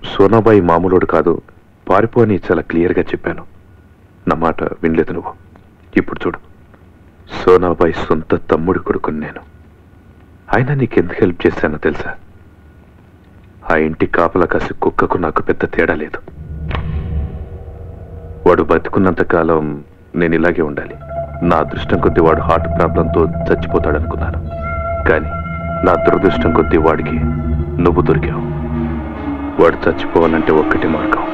సోనాబాయి మామూలుడు కాదు, పారిపో అని చాలా క్లియర్గా చెప్పాను. నా మాట వినలేదు నువ్వు. ఇప్పుడు చూడు, సోనాబాయి సొంత తమ్ముడి కొడుకుని నేను. అయినా నీకెందుకు హెల్ప్ చేశానో తెలుసా? ఆ ఇంటి కాపలా కాసి కుక్కకు నాకు పెద్ద తేడా లేదు. వాడు బతుకున్నంతకాలం నేను ఇలాగే ఉండాలి. నా అదృష్టం కొద్దీ వాడు హార్ట్ ప్రాబ్లంతో చచ్చిపోతాడనుకున్నాను. కానీ నా దురదృష్టం కొద్దీ వాడికి నువ్వు దొరికావు. వాడు చచ్చిపోవాలంటే ఒక్కటి మార్గం.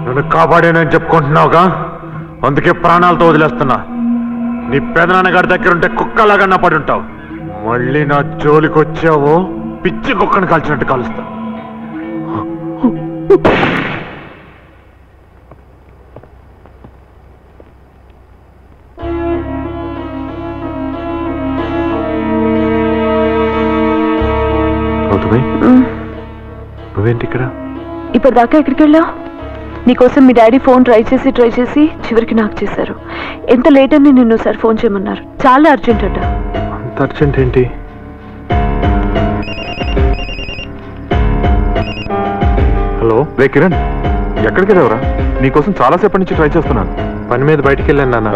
నన్ను కాపాడేనని చెప్పుకుంటున్నావుగా, అందుకే ప్రాణాలతో వదిలేస్తున్నా. నీ పెదనాన్నగారి దగ్గర ఉంటే కుక్కలాగా పడి ఉంటావు. మళ్ళీ నా జోలికి వచ్చావో పిచ్చి కుక్కను కాల్చినట్టు కాలుస్తా. నువ్వేంటి ఇక్కడ? ఇప్పటిదాకా ఎక్కడికి వెళ్ళావు? నీకోసం మీ డాడీ ఫోన్ ట్రై చేసి చివరికి నాకు చేశారు. ఎంత లేట్ అని నిన్ను సార్ ఫోన్ చేయమన్నారు. చాలా అర్జెంట్ అట. అంత అర్జెంట్ ఏంటి? హలో రే కిరణ్, ఎక్కడికి వెళ్ళావురా? నీకోసం చాలాసేపటి నుంచి ట్రై చేస్తున్నాను. పని మీద బయటికి వెళ్ళాను నాన్న.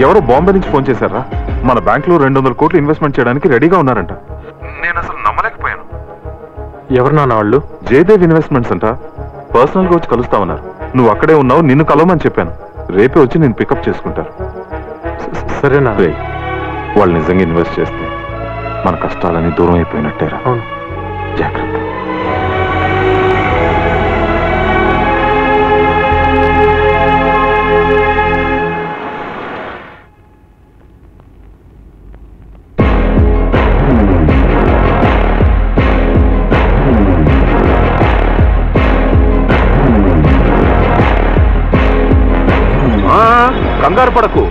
ఎవరో బాంబే నుంచి ఫోన్ చేశారా? మన బ్యాంక్ లో 200 కోట్లు ఇన్వెస్ట్మెంట్ చేయడానికి రెడీగా ఉన్నారంట. నేను అసలు నమ్మలేకపోయాను. ఎవరు నాన్న వాళ్ళు? జయదేవ్ ఇన్వెస్ట్మెంట్స్ అంట. పర్సనల్ గా వచ్చి కలుస్తామన్నారు. నువ్వు అక్కడే ఉన్నావు, నిన్ను కలవమని చెప్పాను. రేపే వచ్చి నేను పికప్ చేసుకుంటారు. సరేనా? వాళ్ళు నిజంగా ఇన్వెస్ట్ చేస్తే మన కష్టాలని దూరం అయిపోయినట్టేరా. జాగ్రత్త. కంగారు పడకు,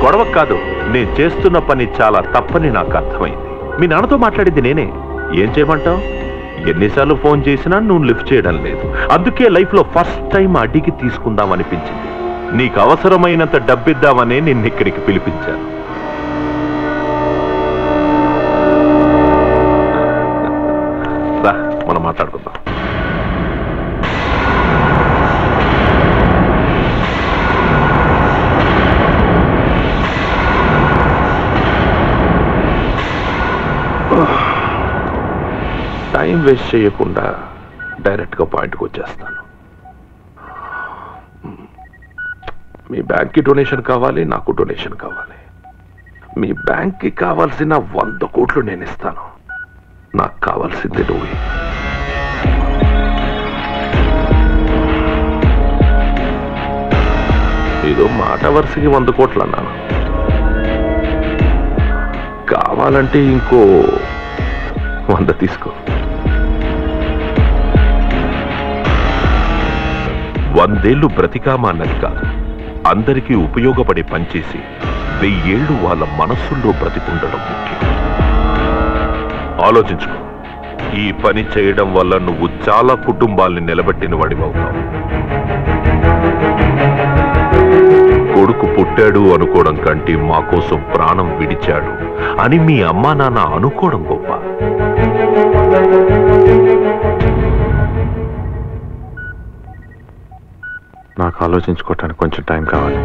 గొడవ కాదు. నేను చేస్తున్న పని చాలా తప్పని నాకు అర్థమైంది. మీ నాన్నతో మాట్లాడింది నేనే. ఏం చేయమంటావు? ఎన్నిసార్లు ఫోన్ చేసినా నువ్వు లిఫ్ట్ చేయడం లేదు. అందుకే లైఫ్ లో ఫస్ట్ టైం అడిగి తీసుకుందాం అనిపించింది. నీకు అవసరమైనంత డబ్బిద్దామనే నిన్ను ఇక్కడికి పిలిపించాను. రా, మనం మాట్లాడుకుందాం. టైం వేస్ట్ చేయకుండా డైరెక్ట్గా పాయింట్కి వచ్చేస్తాను. మీ బ్యాంక్కి డొనేషన్ కావాలి, నాకు డొనేషన్ కావాలి. మీ బ్యాంక్కి కావాల్సిన 100 కోట్లు నేను ఇస్తాను. నాకు కావాల్సింది నువ్వే. ఏదో మాట వరుసకి 100 కోట్లు అన్నాను. కావాలంటే ఇంకో 100 తీసుకో. 100 ఏళ్ళు బ్రతికామా అన్నది కాదు, అందరికీ ఉపయోగపడే పనిచేసి 1000 ఏళ్ళు వాళ్ళ మనస్సుల్లో బ్రతికుండడం ముఖ్యం. ఆలోచించుకో. ఈ పని చేయడం వల్ల నువ్వు చాలా కుటుంబాల్ని నిలబెట్టిన వాడివవుతావు. కొడుకు పుట్టాడు అనుకోవడం కంటే మా కోసం ప్రాణం విడిచాడు అని మీ అమ్మా నాన్న అనుకోవడం గొప్ప. నాకు ఆలోచించుకోవటానికి కొంచెం టైం కావాలి.